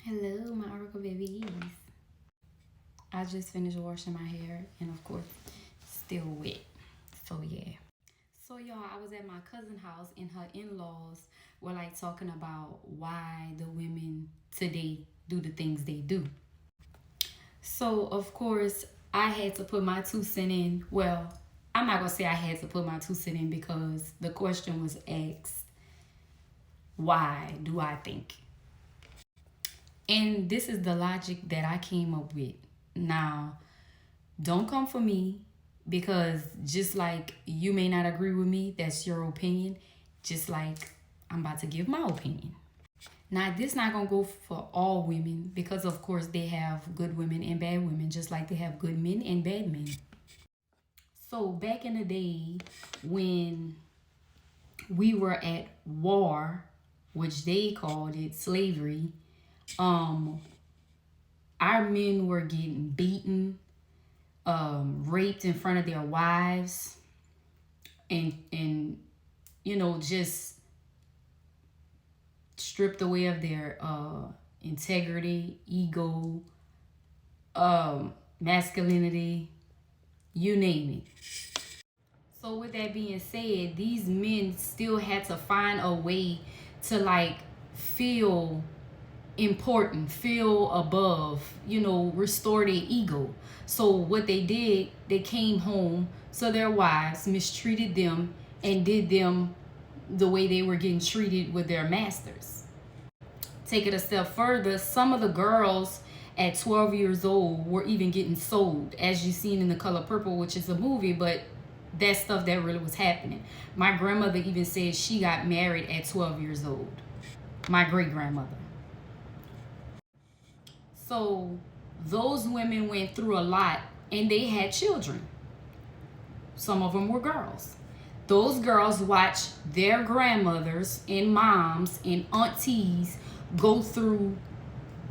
Hello, my Oracle babies. I just finished washing my hair and, of course, still wet. So, yeah. So, y'all, I was at my cousin's house and her in laws were like talking about why the women today do the things they do. So, of course, I had to put my 2 cents in. Well, I'm not going to say I had to put my 2 cents in because the question was asked, why do I think? And this is the logic that I came up with. Now, don't come for me because just like you may not agree with me, that's your opinion. Just like I'm about to give my opinion. Now, this not going to go for all women because, of course, they have good women and bad women, just like they have good men and bad men. So, back in the day when we were at war, which they called it slavery, our men were getting beaten, raped in front of their wives, and just stripped away of their integrity, ego, masculinity, you name it. So with that being said, these men still had to find a way to like feel important, feel above, restore their ego. So what they did, they came home so their wives mistreated them and did them the way they were getting treated with their masters. Take it a step further, some of the girls at 12 years old were even getting sold, as you've seen in The Color Purple, which is a movie, but that's stuff that really was happening. My grandmother even said she got married at 12 years old. My great grandmother. So those women went through a lot and they had children. Some of them were girls. Those girls watched their grandmothers and moms and aunties go through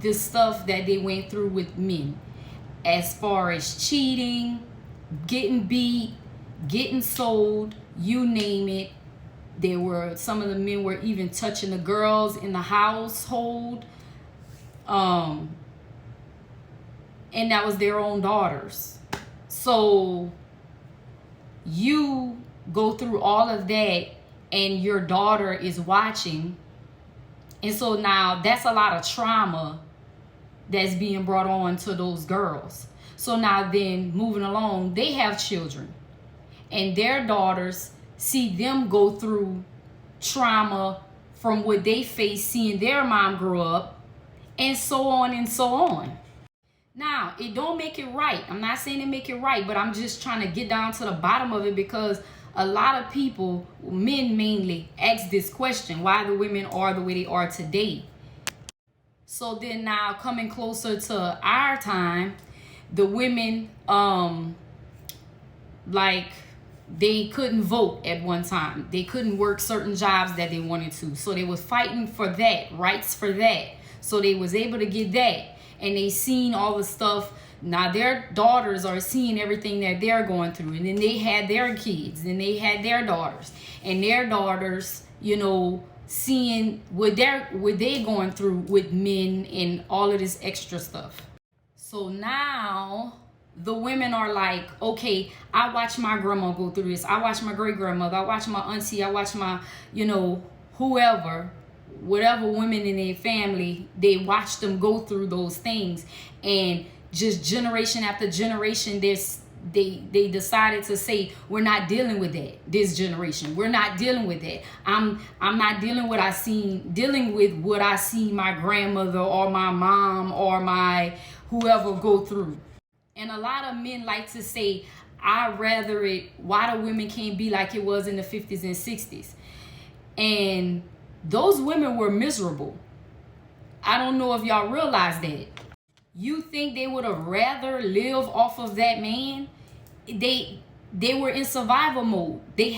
the stuff that they went through with men, as far as cheating, getting beat, getting sold, you name it. Some of the men were even touching the girls in the household. And that was their own daughters. So you go through all of that and your daughter is watching. And so now that's a lot of trauma that's being brought on to those girls. So now then moving along, they have children and their daughters see them go through trauma from what they face seeing their mom grow up, and so on and so on. Now, it don't make it right. I'm not saying it make it right, but I'm just trying to get down to the bottom of it because a lot of people, men mainly, ask this question, why the women are the way they are today. So then now coming closer to our time, the women, they couldn't vote at one time. They couldn't work certain jobs that they wanted to. So they was fighting for that, rights for that. So they was able to get that. And they seen all the stuff. Now their daughters are seeing everything that they're going through. And then they had their kids and they had their daughters. And their daughters, seeing what they going through with men and all of this extra stuff. So now the women are like, okay, I watched my grandma go through this. I watched my great grandmother. I watched my auntie. I watched my, whoever, whatever women in their family, they watched them go through those things. And just generation after generation, they decided to say, we're not dealing with that this generation. We're not dealing with that. I'm not dealing with what I see my grandmother or my mom or my whoever go through. And a lot of men like to say, why the women can't be like it was in the 50s and 60s. And those women were miserable. I don't know if y'all realize that. You think they would have rather live off of that man? They were in survival mode. They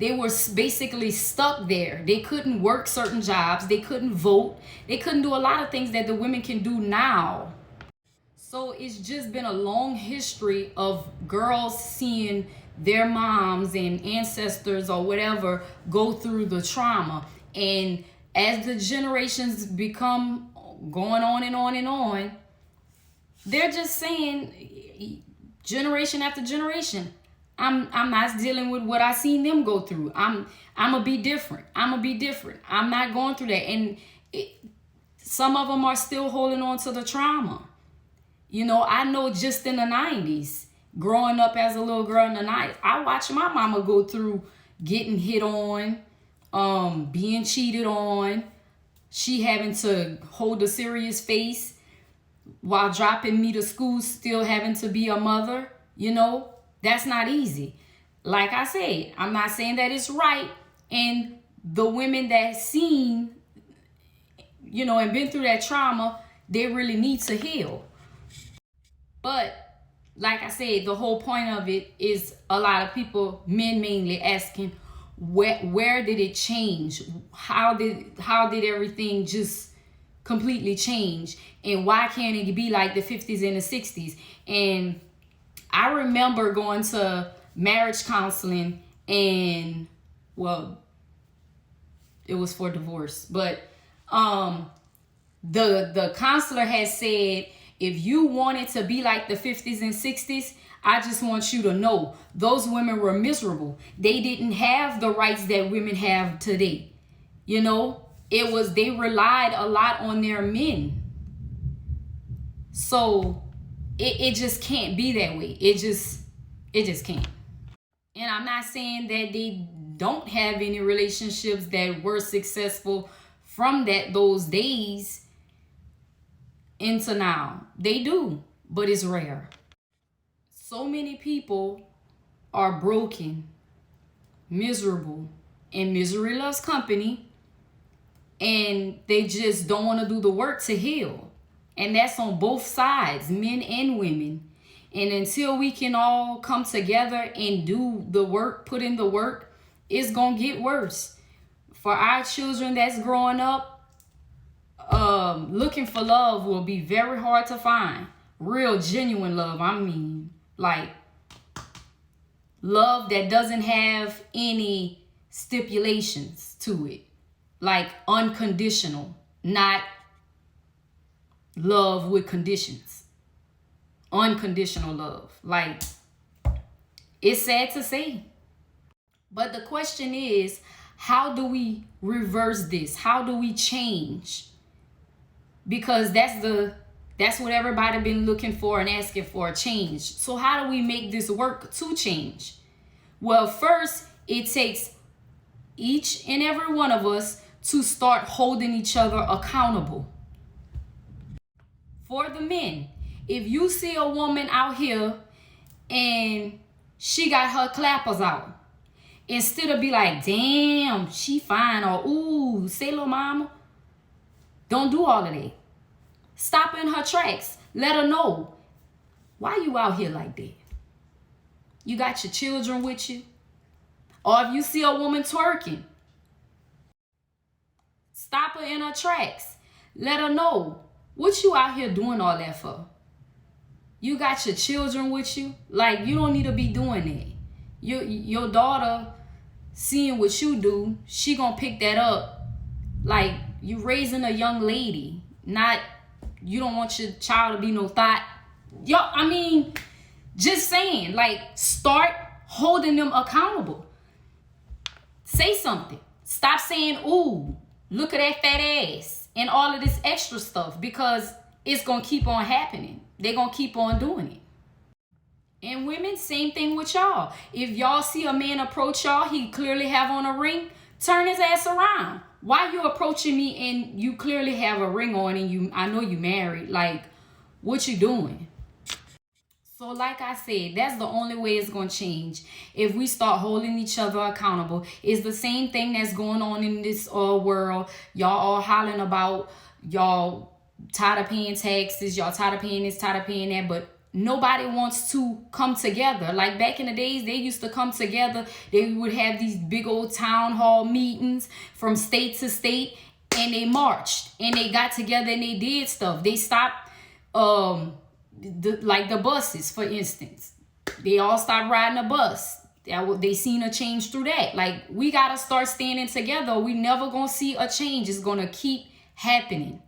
were basically stuck there. They couldn't work certain jobs. They couldn't vote. They couldn't do a lot of things that the women can do now. So it's just been a long history of girls seeing their moms and ancestors or whatever go through the trauma. And as the generations become going on and on and on. They're just saying, generation after generation, I'm not dealing with what I seen them go through. I'm gonna be different. I'm not going through that. And some of them are still holding on to the trauma. You know, I know just in the 90s, growing up as a little girl in the 90s, I watched my mama go through getting hit on, being cheated on, she having to hold a serious face while dropping me to school, still having to be a mother. You know, that's not easy. Like I said, I'm not saying that it's right. And the women that seen, you know, and been through that trauma, they really need to heal. But like I said, the whole point of it is a lot of people, men mainly, asking, where did it change? How did everything just completely change? And why can't it be like the 50s and the 60s? And I remember going to marriage counseling, and well, it was for divorce, but the counselor had said, if you wanted to be like the 50s and 60s, I just want you to know those women were miserable. They didn't have the rights that women have today. You know, they relied a lot on their men. So it just can't be that way. It just can't. And I'm not saying that they don't have any relationships that were successful from those days into now. They do, but it's rare. So many people are broken, miserable, and misery loves company, and they just don't want to do the work to heal. And that's on both sides, men and women. And until we can all come together and do the work, put in the work, it's going to get worse. For our children that's growing up, looking for love will be very hard to find. Real, genuine love, I mean. Like, love that doesn't have any stipulations to it. Like, unconditional, not love with conditions. Unconditional love. Like, it's sad to say. But the question is, how do we reverse this? How do we change? Because that's what everybody been looking for and asking for, a change. So how do we make this work to change? Well, first, it takes each and every one of us to start holding each other accountable. For the men, if you see a woman out here and she got her clappers out, instead of be like, damn, she fine, or ooh, say little mama, don't do all of that. Stop in her tracks. Let her know, why you out here like that? You got your children with you? Or if you see a woman twerking, stop her in her tracks. Let her know, what you out here doing all that for? You got your children with you? Like, you don't need to be doing that. Your daughter seeing what you do, she gonna pick that up. Like, you raising a young lady, not, you don't want your child to be no thought. Yo, I mean, just saying, like, start holding them accountable. Say something. Stop saying, ooh, look at that fat ass and all of this extra stuff, because it's gonna keep on happening. They're gonna keep on doing it. And women, same thing with y'all. If y'all see a man approach y'all, he clearly have on a ring, turn his ass around. Why you approaching me and you clearly have a ring on, and I know you married? Like, what you doing? So like I said, that's the only way it's going to change. If we start holding each other accountable. It's the same thing that's going on in this world. Y'all all hollering about y'all tired of paying taxes. Y'all tired of paying this, tired of paying that. But nobody wants to come together. Like back in the days, they used to come together. They would have these big old town hall meetings from state to state, and they marched and they got together and they did stuff. They stopped like the buses, for instance. They all stopped riding a bus. They seen a change through that. Like, we gotta start standing together. We never gonna see a change. It's gonna keep happening.